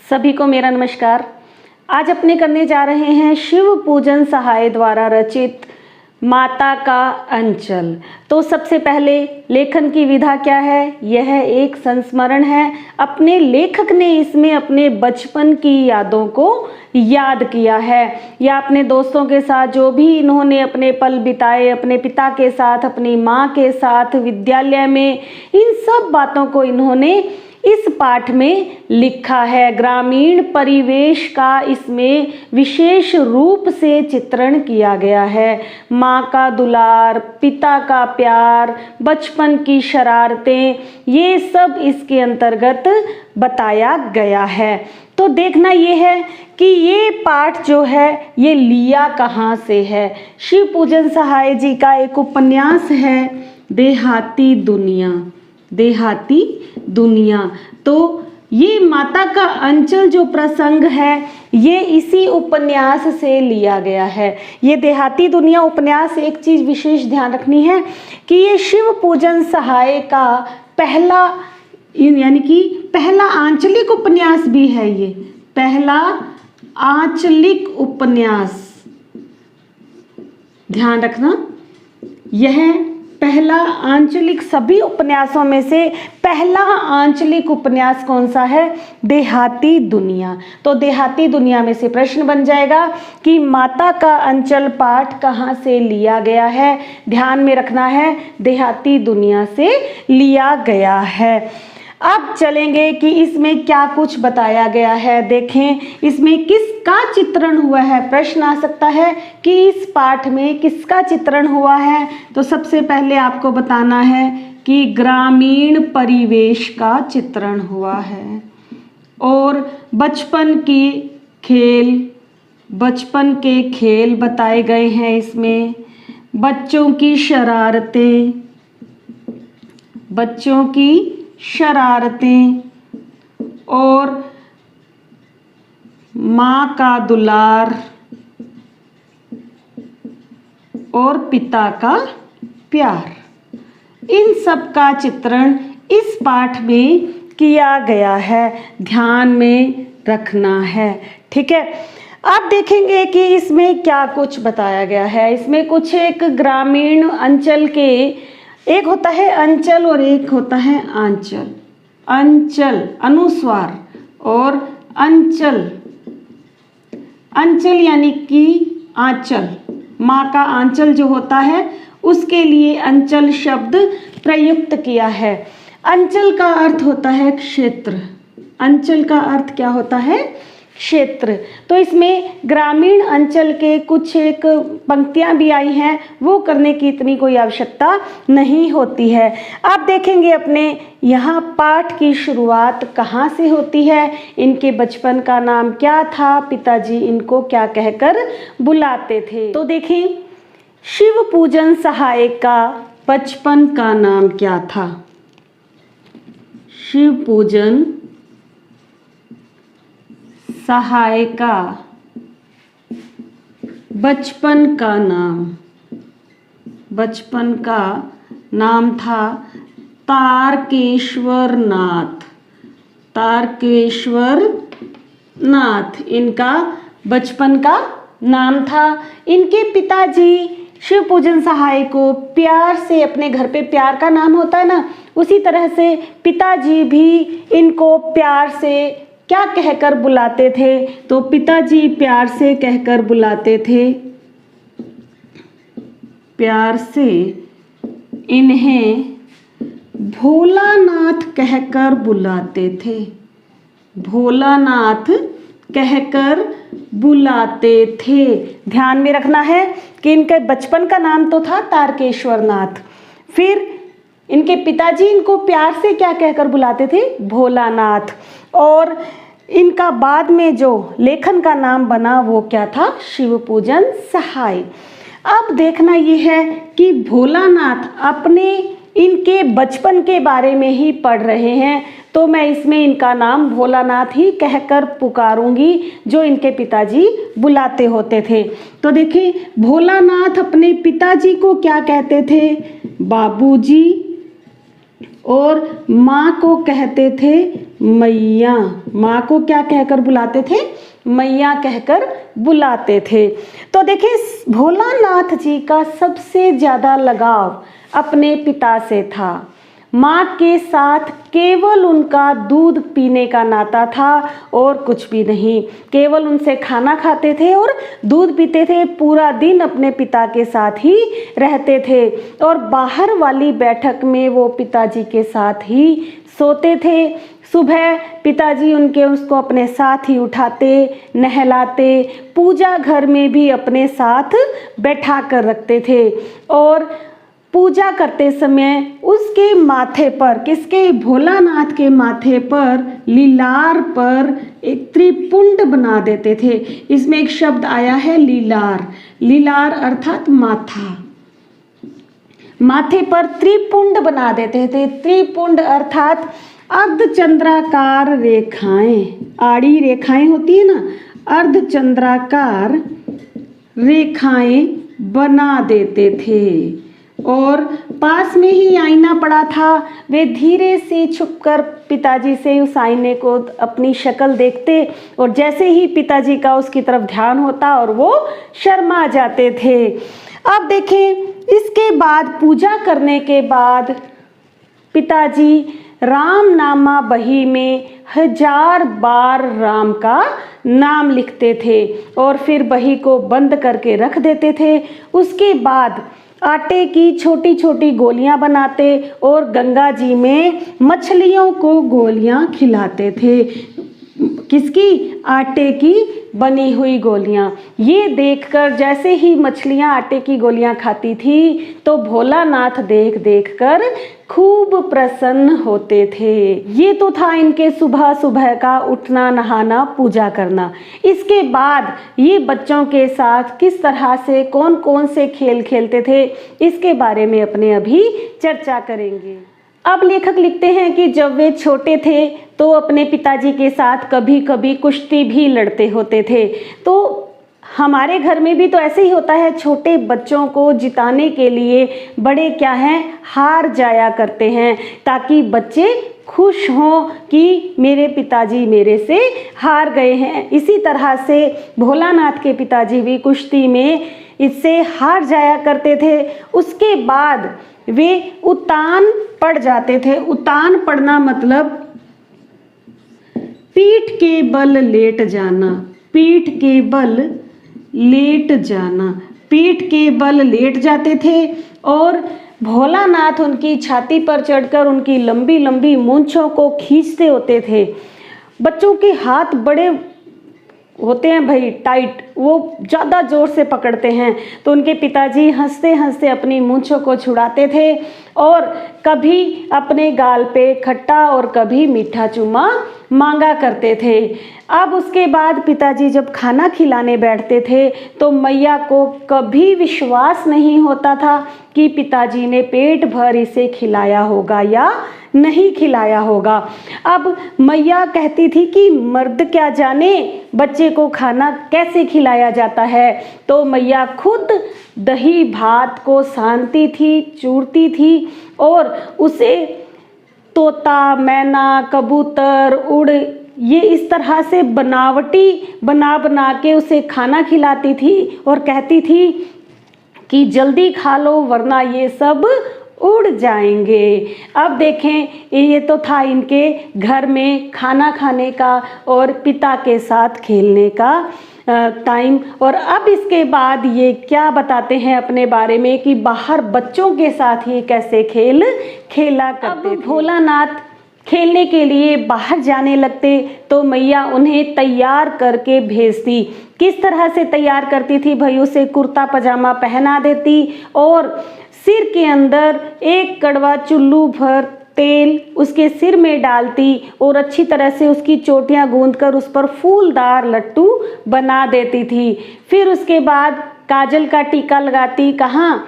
सभी को मेरा नमस्कार। आज अपने करने जा रहे हैं शिव पूजन सहाय द्वारा रचित माता का अंचल। तो सबसे पहले लेखन की विधा क्या है? यह एक संस्मरण है। अपने लेखक ने इसमें अपने बचपन की यादों को याद किया है या अपने दोस्तों के साथ जो भी इन्होंने अपने पल बिताए, अपने पिता के साथ, अपनी माँ के साथ, विद्यालय में, इन सब बातों को इन्होंने इस पाठ में लिखा है। ग्रामीण परिवेश का इसमें विशेष रूप से चित्रण किया गया है। माँ का दुलार, पिता का प्यार, बचपन की शरारतें, ये सब इसके अंतर्गत बताया गया है। तो देखना ये है कि ये पाठ जो है ये लिया कहाँ से है। शिव पूजन सहाय जी का एक उपन्यास है देहाती दुनिया। देहाती दुनिया, तो ये माता का अंचल जो प्रसंग है ये इसी उपन्यास से लिया गया है। ये देहाती दुनिया उपन्यास, एक चीज विशेष ध्यान रखनी है कि ये शिव पूजन सहाय का पहला यानी कि पहला आंचलिक उपन्यास भी है। ये पहला आंचलिक उपन्यास, ध्यान रखना, यह पहला आंचलिक, सभी उपन्यासों में से पहला आंचलिक उपन्यास कौन सा है? देहाती दुनिया। तो देहाती दुनिया में से प्रश्न बन जाएगा कि माता का अंचल पाठ कहाँ से लिया गया है। ध्यान में रखना है, देहाती दुनिया से लिया गया है। अब चलेंगे कि इसमें क्या कुछ बताया गया है। देखें इसमें किसका चित्रण हुआ है। प्रश्न आ सकता है कि इस पाठ में किसका चित्रण हुआ है। तो सबसे पहले आपको बताना है कि ग्रामीण परिवेश का चित्रण हुआ है और बचपन के खेल बताए गए हैं। इसमें बच्चों की शरारतें और माँ का दुलार और पिता का प्यार, इन सब का चित्रण इस पाठ में किया गया है। ध्यान में रखना है, ठीक है। अब देखेंगे कि इसमें क्या कुछ बताया गया है। इसमें कुछ एक ग्रामीण अंचल के, एक होता है अंचल और एक होता है आंचल। अंचल अनुस्वार और अंचल, अंचल यानी कि आंचल, माँ का आंचल जो होता है उसके लिए अंचल शब्द प्रयुक्त किया है। अंचल का अर्थ होता है क्षेत्र। अंचल का अर्थ क्या होता है? क्षेत्र। तो इसमें ग्रामीण अंचल के कुछ एक पंक्तियां भी आई हैं, वो करने की इतनी कोई आवश्यकता नहीं होती है। अब देखेंगे अपने यहाँ पाठ की शुरुआत कहाँ से होती है। इनके बचपन का नाम क्या था, पिताजी इनको क्या कहकर बुलाते थे। तो देखें, शिव पूजन सहाय का बचपन का नाम क्या था? शिव पूजन सहाय का बचपन का नाम था तारकेश्वर नाथ। तारकेश्वर नाथ इनका बचपन का नाम था। इनके पिताजी शिव पूजन सहाय को प्यार से, अपने घर पे प्यार का नाम होता है ना, उसी तरह से पिताजी भी इनको प्यार से क्या कहकर बुलाते थे? तो पिताजी प्यार से कहकर बुलाते थे, प्यार से इन्हें भोलानाथ कहकर बुलाते थे। भोलानाथ कहकर बुलाते थे। ध्यान में रखना है कि इनके बचपन का नाम तो था तारकेश्वर नाथ, फिर इनके पिताजी इनको प्यार से क्या कहकर बुलाते थे? भोलानाथ। और इनका बाद में जो लेखन का नाम बना वो क्या था? शिव पूजन सहाय। अब देखना ये है कि भोलानाथ अपने इनके बचपन के बारे में ही पढ़ रहे हैं, तो मैं इसमें इनका नाम भोलानाथ ही कहकर पुकारूंगी, जो इनके पिताजी बुलाते होते थे। तो देखिए, भोलानाथ अपने पिताजी को क्या कहते थे? बाबूजी। और माँ को कहते थे मैया। माँ को क्या कहकर बुलाते थे? मैया कहकर बुलाते थे। तो देखिए, भोलानाथ जी का सबसे ज़्यादा लगाव अपने पिता से था। माँ के साथ केवल उनका दूध पीने का नाता था और कुछ भी नहीं। केवल उनसे खाना खाते थे और दूध पीते थे। पूरा दिन अपने पिता के साथ ही रहते थे और बाहर वाली बैठक में वो पिताजी के साथ ही सोते थे। सुबह पिताजी उसको अपने साथ ही उठाते, नहलाते, पूजा घर में भी अपने साथ बैठा कर रखते थे। और पूजा करते समय उसके माथे पर, किसके? भोलानाथ के माथे पर, लीलार पर एक त्रिपुंड बना देते थे। इसमें एक शब्द आया है लीलार। लीलार अर्थात माथा। माथे पर त्रिपुंड बना देते थे। त्रिपुंड अर्थात अर्धचंद्राकार रेखाएं, आड़ी रेखाएं होती है ना, अर्धचंद्राकार रेखाएं बना देते थे। और पास में ही आईना पड़ा था। वे धीरे से छुपकर पिताजी से उस आईने को अपनी शक्ल देखते और जैसे ही पिताजी का उसकी तरफ ध्यान होता और वो शर्मा जाते थे। अब देखें, इसके बाद पूजा करने के बाद पिताजी राम नामा बही में 1000 बार राम का नाम लिखते थे और फिर बही को बंद करके रख देते थे। उसके बाद आटे की छोटी छोटी गोलियां बनाते और गंगा जी में मछलियों को गोलियां खिलाते थे। किसकी? आटे की बनी हुई गोलियां। ये देखकर जैसे ही मछलियां आटे की गोलियां खाती थी तो भोलानाथ देख देख कर खूब प्रसन्न होते थे। ये तो था इनके सुबह सुबह का उठना, नहाना, पूजा करना। इसके बाद ये बच्चों के साथ किस तरह से कौन कौन से खेल खेलते थे, इसके बारे में अपने अभी चर्चा करेंगे। अब लेखक लिखते हैं कि जब वे छोटे थे तो अपने पिताजी के साथ कभी कभी कुश्ती भी लड़ते होते थे। तो हमारे घर में भी तो ऐसे ही होता है, छोटे बच्चों को जिताने के लिए बड़े क्या हैं, हार जाया करते हैं ताकि बच्चे खुश हों कि मेरे पिताजी मेरे से हार गए हैं। इसी तरह से भोलानाथ के पिताजी भी कुश्ती में इससे हार जाया करते थे। उसके बाद वे उतान पड़ जाते थे। उतान पड़ना मतलब पीठ के बल लेट जाना। पीठ के बल लेट जाना। पीठ के बल लेट जाते थे और भोलानाथ उनकी छाती पर चढ़कर उनकी लंबी लंबी मूंछों को खींचते होते थे। बच्चों के हाथ बड़े होते हैं भाई टाइट, वो ज़्यादा ज़ोर से पकड़ते हैं, तो उनके पिताजी हंसते हंसते अपनी मूंछों को छुड़ाते थे और कभी अपने गाल पे खट्टा और कभी मीठा चूमा मांगा करते थे। अब उसके बाद पिताजी जब खाना खिलाने बैठते थे तो मैया को कभी विश्वास नहीं होता था कि पिताजी ने पेट भर इसे खिलाया होगा या नहीं खिलाया होगा। अब मैया कहती थी कि मर्द क्या जाने बच्चे को खाना कैसे खिलाया जाता है, तो मैया खुद दही भात को सानती थी, चूरती थी और उसे तोता, मैना, कबूतर, उड़, ये इस तरह से बनावटी बना के उसे खाना खिलाती थी और कहती थी कि जल्दी खा लो वरना ये सब उड़ जाएंगे। अब देखें, ये तो था इनके घर में खाना खाने का और पिता के साथ खेलने का टाइम। और अब इसके बाद ये क्या बताते हैं अपने बारे में कि बाहर बच्चों के साथ ही कैसे खेल खेला करते थे। भोलानाथ खेलने के लिए बाहर जाने लगते तो मैया उन्हें तैयार करके भेजती। किस तरह से तैयार करती थी भाई? उसे कुर्ता पजामा पहना देती और सिर के अंदर एक कड़वा चुल्लू भर तेल उसके सिर में डालती और अच्छी तरह से उसकी चोटियां गूंथकर उस पर फूलदार लट्टू बना देती थी। फिर उसके बाद काजल का टीका लगाती। कहाँ?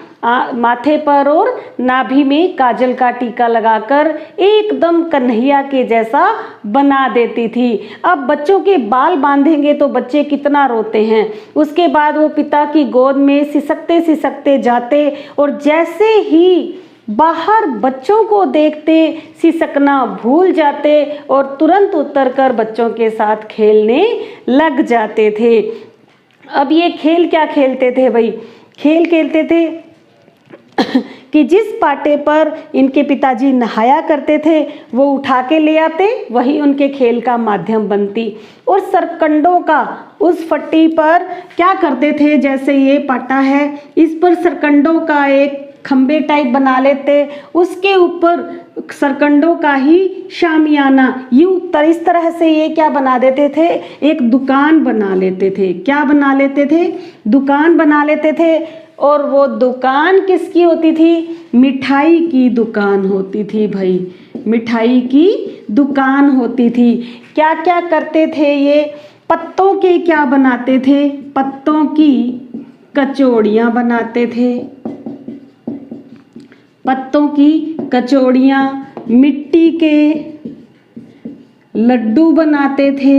माथे पर और नाभि में काजल का टीका लगाकर एकदम कन्हैया के जैसा बना देती थी। अब बच्चों के बाल बांधेंगे तो बच्चे कितना रोते हैं। उसके बाद वो पिता की गोद में सिसकते सिसकते जाते और जैसे ही बाहर बच्चों को देखते सिसकना भूल जाते और तुरंत उतरकर बच्चों के साथ खेलने लग जाते थे। अब ये खेल क्या खेलते थे भाई? खेल खेलते थे कि जिस पाटे पर इनके पिताजी नहाया करते थे वो उठा के ले आते, वही उनके खेल का माध्यम बनती। और सरकंडों का उस फट्टी पर क्या करते थे, जैसे ये पाटा है इस पर सरकंडों का एक खंबे टाइप बना लेते, उसके ऊपर सरकंडों का ही शामियाना इस तरह से ये क्या बना देते थे, एक दुकान बना लेते थे। क्या बना लेते थे? दुकान बना लेते थे। और वो दुकान किसकी होती थी? मिठाई की दुकान होती थी भाई, मिठाई की दुकान होती थी। क्या क्या करते थे ये? पत्तों के क्या बनाते थे? पत्तों की कचौड़ियाँ बनाते थे, पत्तों की कचौड़ियाँ, मिट्टी के लड्डू बनाते थे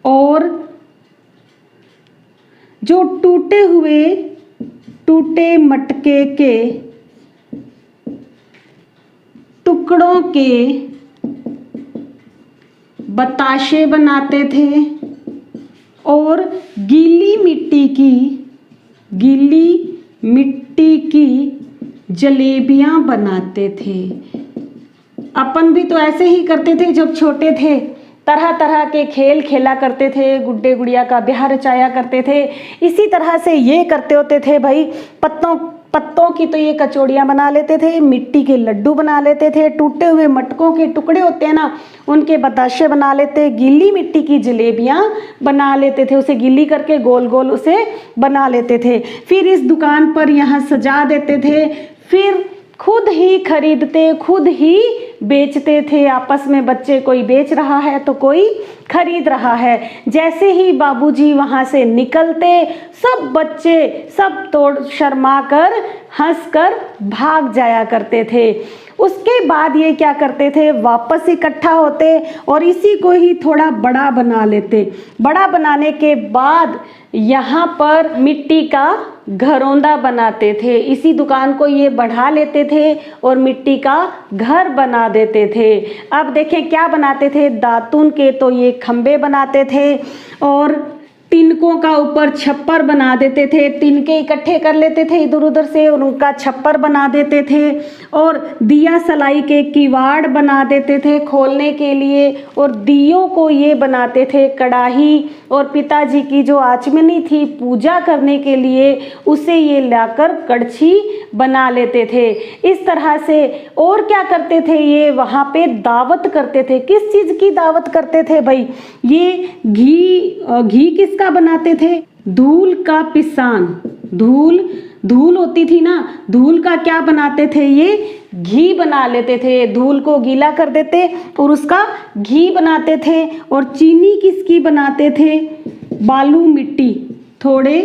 और जो टूटे मटके के टुकड़ों के बताशे बनाते थे और गीली मिट्टी की जलेबियां बनाते थे। अपन भी तो ऐसे ही करते थे जब छोटे थे, तरह तरह के खेल खेला करते थे, गुड्डे गुड़िया का ब्याह रचाया करते थे। इसी तरह से ये करते होते थे भाई। पत्तों की तो ये कचौड़ियाँ बना लेते थे, मिट्टी के लड्डू बना लेते थे, टूटे हुए मटकों के टुकड़े होते हैं ना उनके बताशे बना लेते, गीली मिट्टी की जलेबियाँ बना लेते थे, उसे गीली करके गोल गोल उसे बना लेते थे। फिर इस दुकान पर यहाँ सजा देते थे, फिर खुद ही खरीदते, खुद ही बेचते थे। आपस में बच्चे, कोई बेच रहा है तो कोई खरीद रहा है। जैसे ही बाबूजी वहाँ से निकलते, सब बच्चे सब तोड़ शर्मा कर हंस कर भाग जाया करते थे। उसके बाद ये क्या करते थे, वापस इकट्ठा होते और इसी को ही थोड़ा बड़ा बना लेते। बड़ा बनाने के बाद यहाँ पर मिट्टी का घरौंदा बनाते थे। इसी दुकान को ये बढ़ा लेते थे और मिट्टी का घर बना देते थे। अब देखें क्या बनाते थे, दातून के तो ये खंबे बनाते थे और तिनकों का ऊपर छप्पर बना देते थे। तिनके इकट्ठे कर लेते थे इधर उधर से और उनका छप्पर बना देते थे और दिया सलाई के किवाड़ बना देते थे खोलने के लिए। और दियों को ये बनाते थे कड़ाही, और पिताजी की जो आचमनी थी पूजा करने के लिए उसे ये लाकर कड़छी बना लेते थे। इस तरह से और क्या करते थे, ये वहाँ पे दावत करते थे। किस चीज़ की दावत करते थे भाई? ये घी किसका बनाते थे? धूल का पिसान। धूल होती थी ना, धूल का क्या बनाते थे? ये घी बना लेते थे। धूल को गीला कर देते और उसका घी बनाते थे। और चीनी किसकी बनाते थे? बालू मिट्टी, थोड़े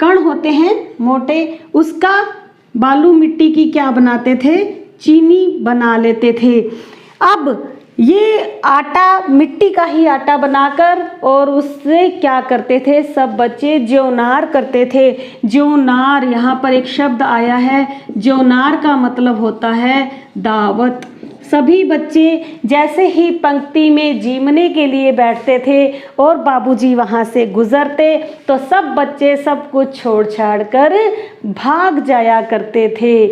कण होते हैं मोटे, उसका बालू मिट्टी की क्या बनाते थे? चीनी बना लेते थे। अब ये आटा, मिट्टी का ही आटा बनाकर और उससे क्या करते थे, सब बच्चे ज्योनार करते थे। ज्योनार, यहाँ पर एक शब्द आया है, ज्योनार का मतलब होता है दावत। सभी बच्चे जैसे ही पंक्ति में जीमने के लिए बैठते थे और बाबूजी वहाँ से गुजरते तो सब बच्चे सब कुछ छोड़ छाड़ कर भाग जाया करते थे।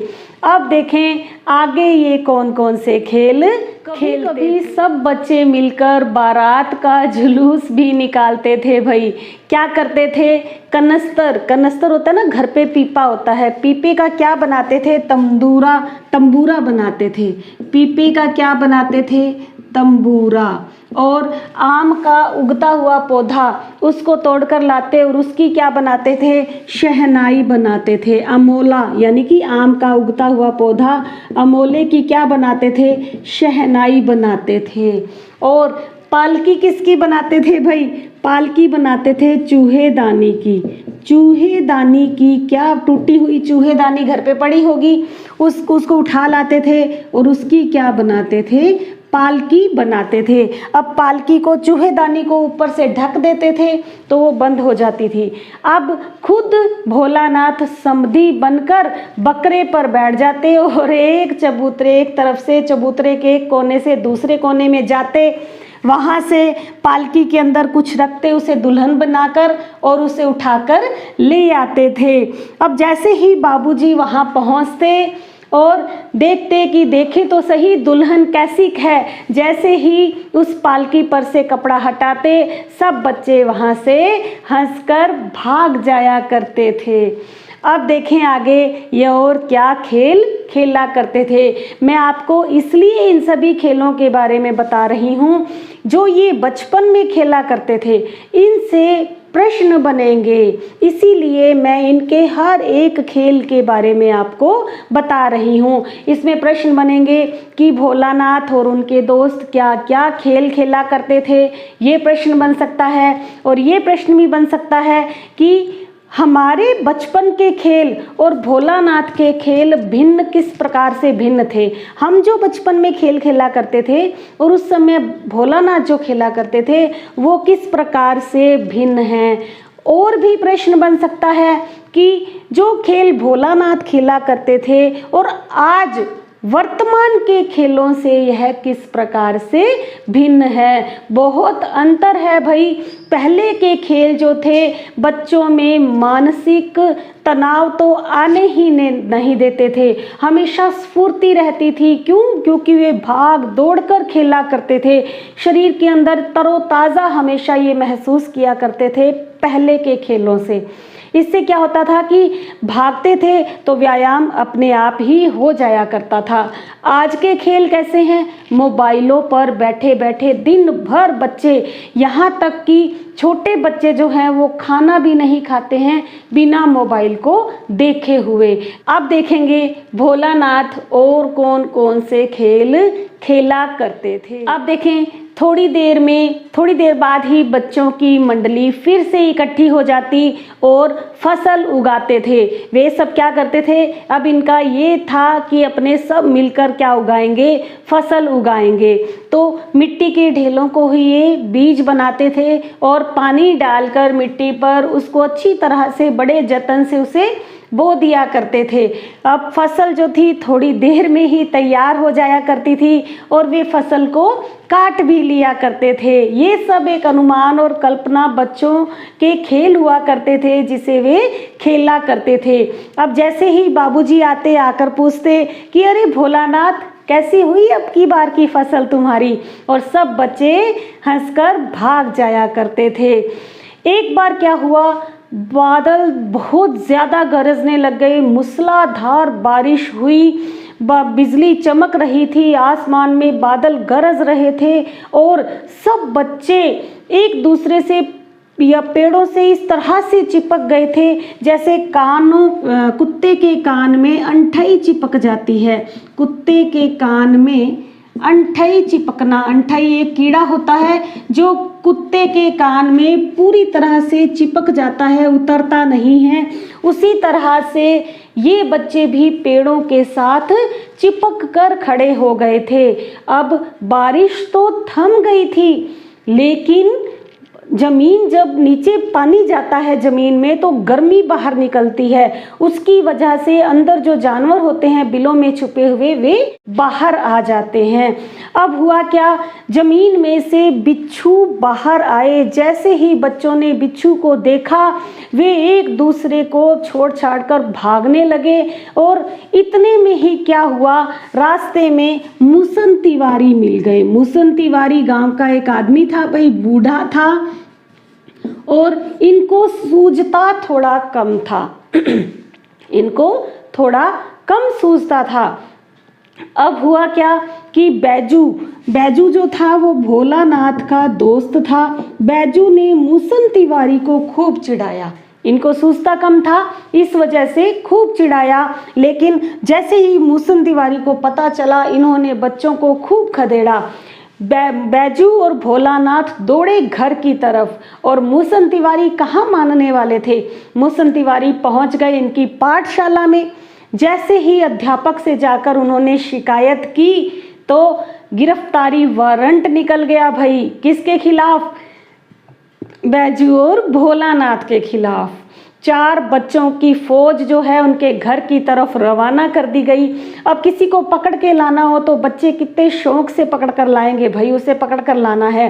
अब देखें आगे ये कौन कौन से खेल खेलते। कभी सब बच्चे मिलकर बारात का जुलूस भी निकालते थे भाई। क्या करते थे? कनस्तर होता है ना, घर पे पीपा होता है, पीपे का क्या बनाते थे? तंबूरा बनाते थे। पीपे का क्या बनाते थे? तंबूरा। और आम का उगता हुआ पौधा, उसको तोड़कर लाते और उसकी क्या बनाते थे? शहनाई बनाते थे। अमोला यानी कि आम का उगता हुआ पौधा, अमोले की क्या बनाते थे? शहनाई बनाते थे। और पालकी किसकी बनाते थे भाई? पालकी बनाते थे चूहेदानी की। चूहेदानी की क्या, टूटी हुई चूहेदानी घर पे पड़ी होगी, उसको उठा लाते थे और उसकी क्या बनाते थे? पालकी बनाते थे। अब पालकी को चूहेदानी को ऊपर से ढक देते थे तो वो बंद हो जाती थी। अब खुद भोलानाथ समधी बनकर बकरे पर बैठ जाते और एक चबूतरे, एक तरफ से चबूतरे के एक कोने से दूसरे कोने में जाते, वहाँ से पालकी के अंदर कुछ रखते, उसे दुल्हन बनाकर और उसे उठाकर ले आते थे। अब जैसे ही बाबूजी वहाँ पहुँचते और देखते कि देखे तो सही दुल्हन कैसी है, जैसे ही उस पालकी पर से कपड़ा हटाते सब बच्चे वहाँ से हंसकर भाग जाया करते थे। अब देखें आगे ये और क्या खेल खेला करते थे। मैं आपको इसलिए इन सभी खेलों के बारे में बता रही हूँ जो ये बचपन में खेला करते थे, इनसे प्रश्न बनेंगे, इसीलिए मैं इनके हर एक खेल के बारे में आपको बता रही हूँ। इसमें प्रश्न बनेंगे कि भोलानाथ और उनके दोस्त क्या क्या खेल खेला करते थे, ये प्रश्न बन सकता है। और ये प्रश्न भी बन सकता है कि हमारे बचपन के खेल और भोलानाथ के खेल भिन्न किस प्रकार से भिन्न थे। हम जो बचपन में खेल खेला करते थे और उस समय भोलानाथ जो खेला करते थे वो किस प्रकार से भिन्न हैं। और भी प्रश्न बन सकता है कि जो खेल भोलानाथ खेला करते थे और आज वर्तमान के खेलों से यह किस प्रकार से भिन्न है। बहुत अंतर है भाई। पहले के खेल जो थे बच्चों में मानसिक तनाव तो आने ही नहीं देते थे, हमेशा स्फूर्ति रहती थी। क्यों? क्योंकि वे भाग दौड़ कर खेला करते थे, शरीर के अंदर तरोताज़ा हमेशा ये महसूस किया करते थे पहले के खेलों से। इससे क्या होता था कि भागते थे तो व्यायाम अपने आप ही हो जाया करता था। आज के खेल कैसे हैं? मोबाइलों पर बैठे बैठे दिन भर बच्चे, यहाँ तक कि छोटे बच्चे जो हैं वो खाना भी नहीं खाते हैं बिना मोबाइल को देखे हुए। अब देखेंगे भोलानाथ और कौन कौन से खेल खेला करते थे। अब देखें थोड़ी देर बाद ही बच्चों की मंडली फिर से इकट्ठी हो जाती और फसल उगाते थे। वे सब क्या करते थे? अब इनका ये था कि अपने सब मिलकर क्या उगाएंगे? फसल उगाएंगे। तो मिट्टी के ढेलों को ही ये बीज बनाते थे और पानी डालकर मिट्टी पर उसको अच्छी तरह से बड़े जतन से उसे बो दिया करते थे। अब फसल जो थी थोड़ी देर में ही तैयार हो जाया करती थी और वे फसल को काट भी लिया करते थे। ये सब एक अनुमान और कल्पना बच्चों के खेल हुआ करते थे जिसे वे खेला करते थे। अब जैसे ही बाबूजी आते, आकर पूछते कि अरे भोलानाथ कैसी हुई अब की बार की फसल तुम्हारी, और सब बच्चे हंसकर भाग जाया करते थे। एक बार क्या हुआ, बादल बहुत ज़्यादा गरजने लग गए, मूसलाधार बारिश हुई, बिजली चमक रही थी, आसमान में बादल गरज रहे थे और सब बच्चे एक दूसरे से या पेड़ों से इस तरह से चिपक गए थे जैसे कुत्ते के कान में अंठई चिपक जाती है। कुत्ते के कान में अंठई चिपकना, अंठई एक कीड़ा होता है जो कुत्ते के कान में पूरी तरह से चिपक जाता है, उतरता नहीं है। उसी तरह से ये बच्चे भी पेड़ों के साथ चिपक कर खड़े हो गए थे। अब बारिश तो थम गई थी, लेकिन जमीन जब नीचे पानी जाता है जमीन में तो गर्मी बाहर निकलती है, उसकी वजह से अंदर जो जानवर होते हैं बिलों में छुपे हुए वे बाहर आ जाते हैं। अब हुआ क्या, जमीन में से बिच्छू बाहर आए। जैसे ही बच्चों ने बिच्छू को देखा वे एक दूसरे को छोड़ छाड़ कर भागने लगे और इतने में ही क्या हुआ, रास्ते में मूसन तिवारी मिल गए। मूसन तिवारी गांव का एक आदमी था, भाई बूढ़ा था और इनको सूझता थोड़ा कम था इनको थोड़ा कम सूझता था। अब हुआ क्या कि बैजू जो था वो भोलानाथ का दोस्त था। बैजू ने मूसन तिवारी को खूब चिढ़ाया, इनको सूझता कम था इस वजह से खूब चिढ़ाया। लेकिन जैसे ही मूसन तिवारी को पता चला इन्होंने बच्चों को खूब खदेड़ा। बैजू और भोलानाथ दौड़े घर की तरफ और मूसन तिवारी कहाँ मानने वाले थे। मूसन तिवारी पहुँच गए इनकी पाठशाला में। जैसे ही अध्यापक से जाकर उन्होंने शिकायत की तो गिरफ्तारी वारंट निकल गया भाई। किसके खिलाफ? बैजू और भोलानाथ के खिलाफ। 4 बच्चों की फौज जो है उनके घर की तरफ रवाना कर दी गई। अब किसी को पकड़ के लाना हो तो बच्चे कितने शौक से पकड़ कर लाएंगे भाई, उसे पकड़ कर लाना है।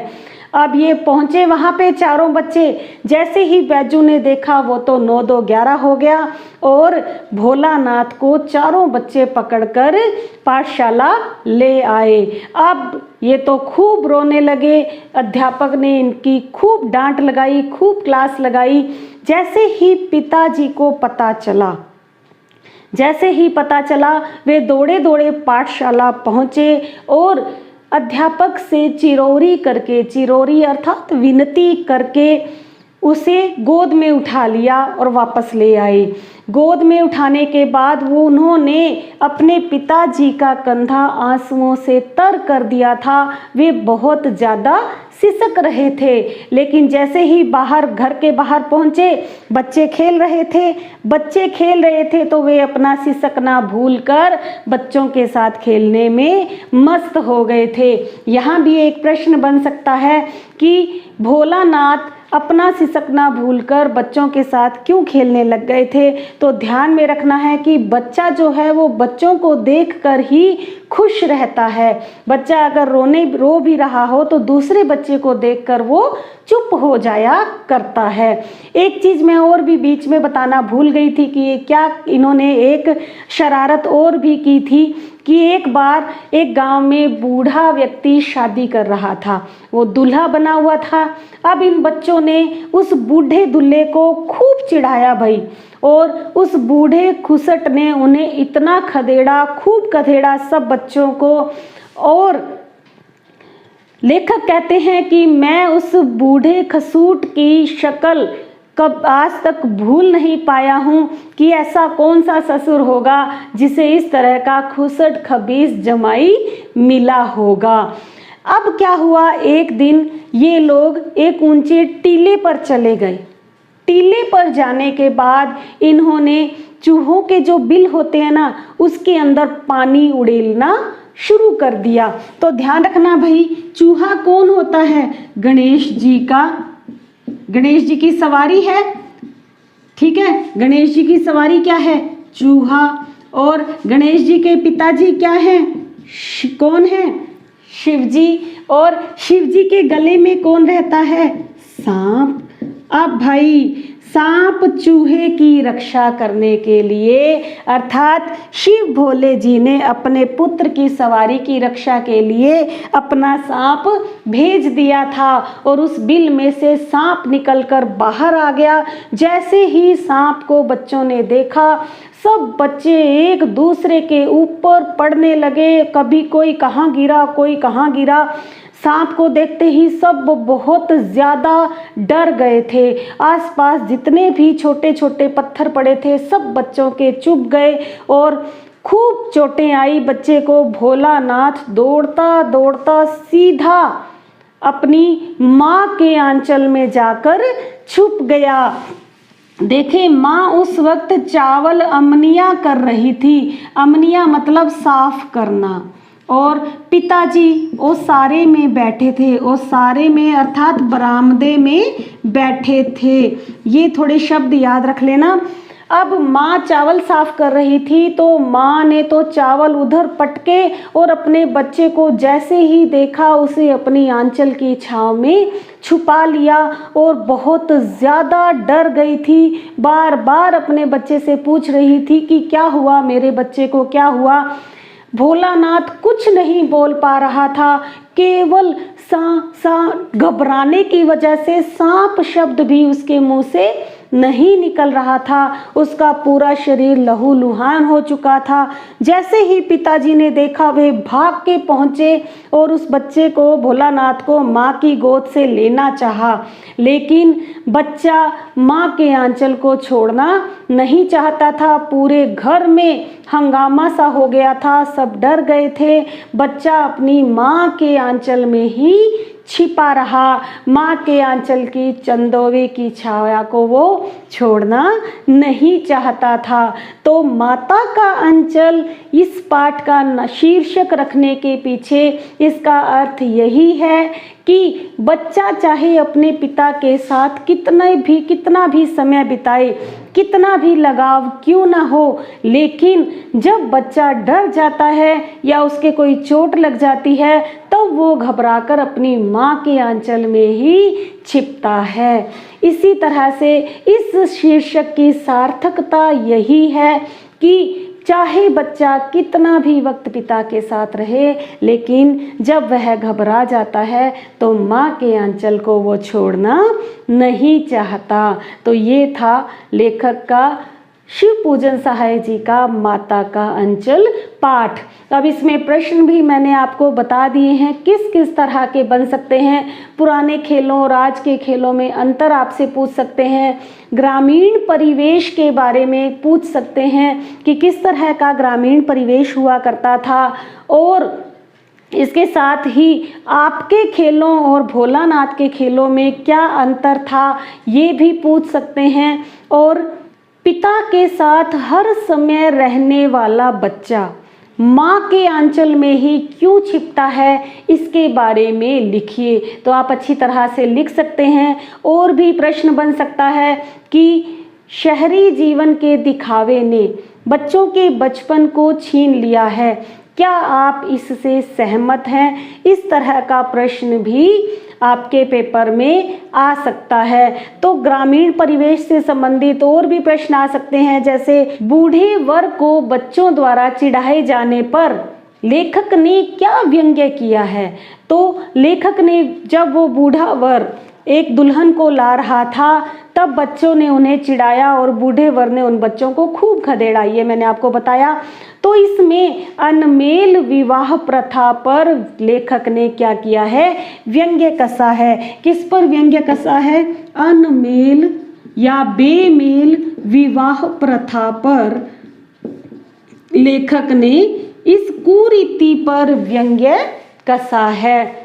अब ये पहुंचे वहाँ पे चारों बच्चे। जैसे ही बैजू ने देखा वो तो 9 2 11 हो गया और भोलानाथ को चारों बच्चे पकड़कर पाठशाला ले आए। अब ये तो खूब रोने लगे। अध्यापक ने इनकी खूब डांट लगाई, खूब क्लास लगाई। जैसे ही पिताजी को पता चला, वे दौड़े दौड़े पाठशाला पहुँचे और अध्यापक से चिरौरी अर्थात विनती करके उसे गोद में उठा लिया और वापस ले आए। गोद में उठाने के बाद उन्होंने अपने पिताजी का कंधा आंसुओं से तर कर दिया था। वे बहुत ज़्यादा सिसक रहे थे, लेकिन जैसे ही घर के बाहर पहुँचे, बच्चे खेल रहे थे तो वे अपना सिसकना भूलकर बच्चों के साथ खेलने में मस्त हो गए थे। यहाँ भी एक प्रश्न बन सकता है कि भोलानाथ अपना सिसकना भूलकर बच्चों के साथ क्यों खेलने लग गए थे? तो ध्यान में रखना है कि बच्चा जो है वो बच्चों को देखकर ही खुश रहता है। बच्चा अगर रो भी रहा हो तो दूसरे बच्चे को देखकर वो चुप हो जाया करता है। एक चीज़ मैं और भी बीच में बताना भूल गई थी कि क्या इन्होंने एक शरारत और भी की थी कि एक बार एक गांव में बूढ़ा व्यक्ति शादी कर रहा था, वो दूल्हा बना हुआ था। अब इन बच्चों ने उस बूढ़े दूल्हे को खूब चिढ़ाया भाई, और उस बूढ़े खुसट ने उन्हें इतना खूब खदेड़ा सब बच्चों को। और लेखक कहते हैं कि मैं उस बूढ़े खसूट की शक्ल कब आज तक भूल नहीं पाया हूँ कि ऐसा कौन सा ससुर होगा जिसे इस तरह का खुसट खबीस जमाई मिला होगा। अब क्या हुआ, एक दिन ये लोग एक ऊंचे टीले पर चले गए। टीले पर जाने के बाद इन्होंने चूहों के जो बिल होते हैं ना, उसके अंदर पानी उड़ेलना शुरू कर दिया। तो ध्यान रखना भाई, चूहा कौन होता है? गणेश जी की सवारी है, ठीक है। गणेश जी की सवारी क्या है? चूहा। और गणेश जी के पिताजी क्या हैं? कौन है? शिव जी। और शिव जी के गले में कौन रहता है? सांप। अब भाई सांप चूहे की रक्षा करने के लिए अर्थात शिव भोले जी ने अपने पुत्र की सवारी की रक्षा के लिए अपना सांप भेज दिया था, और उस बिल में से सांप निकलकर बाहर आ गया। जैसे ही सांप को बच्चों ने देखा, सब बच्चे एक दूसरे के ऊपर पड़ने लगे। कभी कोई कहाँ गिरा, कोई कहाँ गिरा। सांप को देखते ही सब बहुत ज़्यादा डर गए थे। आसपास जितने भी छोटे छोटे पत्थर पड़े थे सब बच्चों के चुभ गए और खूब चोटें आई बच्चे को। भोलानाथ दौड़ता दौड़ता सीधा अपनी माँ के आंचल में जाकर छुप गया। देखें, माँ उस वक्त चावल अमनिया कर रही थी। अमनिया मतलब साफ करना। और पिताजी ओसारे में बैठे थे। ओसारे में अर्थात बरामदे में बैठे थे। ये थोड़े शब्द याद रख लेना। अब माँ चावल साफ कर रही थी तो माँ ने तो चावल उधर पटके और अपने बच्चे को जैसे ही देखा उसे अपनी आंचल की छांव में छुपा लिया और बहुत ज़्यादा डर गई थी। बार बार अपने बच्चे से पूछ रही थी कि क्या हुआ, मेरे बच्चे को क्या हुआ। भोलानाथ कुछ नहीं बोल पा रहा था, केवल सा घबराने की वजह से सांप शब्द भी उसके मुंह से नहीं निकल रहा था। उसका पूरा शरीर लहूलुहान हो चुका था। जैसे ही पिताजी ने देखा वे भाग के पहुँचे और उस बच्चे को, भोलानाथ को माँ की गोद से लेना चाहा, लेकिन बच्चा माँ के आंचल को छोड़ना नहीं चाहता था। पूरे घर में हंगामा सा हो गया था, सब डर गए थे। बच्चा अपनी माँ के आंचल में ही छिपा रहा, माँ के आंचल की चंदोवे की छाया को वो छोड़ना नहीं चाहता था। तो माता का अंचल इस पाठ का शीर्षक रखने के पीछे इसका अर्थ यही है कि बच्चा चाहे अपने पिता के साथ कितना भी समय बिताए, कितना भी लगाव क्यों ना हो, लेकिन जब बच्चा डर जाता है या उसके कोई चोट लग जाती है तो वो घबराकर अपनी माँ के आंचल में ही छिपता है। इसी तरह से इस शीर्षक की सार्थकता यही है कि चाहे बच्चा कितना भी वक्त पिता के साथ रहे, लेकिन जब वह घबरा जाता है तो माँ के आंचल को वो छोड़ना नहीं चाहता। तो ये था लेखक का शिव पूजन सहाय जी का माता का अंचल पाठ। अब इसमें प्रश्न भी मैंने आपको बता दिए हैं किस किस तरह के बन सकते हैं। पुराने खेलों और आज के खेलों में अंतर आपसे पूछ सकते हैं। ग्रामीण परिवेश के बारे में पूछ सकते हैं कि किस तरह का ग्रामीण परिवेश हुआ करता था, और इसके साथ ही आपके खेलों और भोलानाथ के खेलों में क्या अंतर था ये भी पूछ सकते हैं। और पिता के साथ हर समय रहने वाला बच्चा माँ के आंचल में ही क्यों छिपता है, इसके बारे में लिखिए। तो आप अच्छी तरह से लिख सकते हैं। और भी प्रश्न बन सकता है कि शहरी जीवन के दिखावे ने बच्चों के बचपन को छीन लिया है, क्या आप इससे सहमत हैं? इस तरह का प्रश्न भी आपके पेपर में आ सकता है। तो ग्रामीण परिवेश से संबंधित और भी प्रश्न आ सकते हैं, जैसे बूढ़े वर को बच्चों द्वारा चिढ़ाए जाने पर लेखक ने क्या व्यंग्य किया है। तो लेखक ने जब वो बूढ़ा वर एक दुल्हन को ला रहा था तब बच्चों ने उन्हें चिढ़ाया और बूढ़े वर ने उन बच्चों को खूब खदेड़ा, ये मैंने आपको बताया। तो इसमें अनमेल विवाह प्रथा पर लेखक ने क्या किया है, व्यंग्य कसा है। किस पर व्यंग्य कसा है? अनमेल या बेमेल विवाह प्रथा पर लेखक ने इस कुरीति पर व्यंग्य कसा है।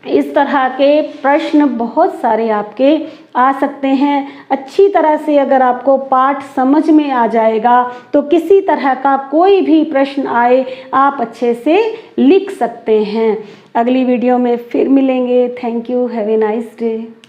इस तरह के प्रश्न बहुत सारे आपके आ सकते हैं। अच्छी तरह से अगर आपको पाठ समझ में आ जाएगा तो किसी तरह का कोई भी प्रश्न आए आप अच्छे से लिख सकते हैं। अगली वीडियो में फिर मिलेंगे। Thank you. Have a nice day.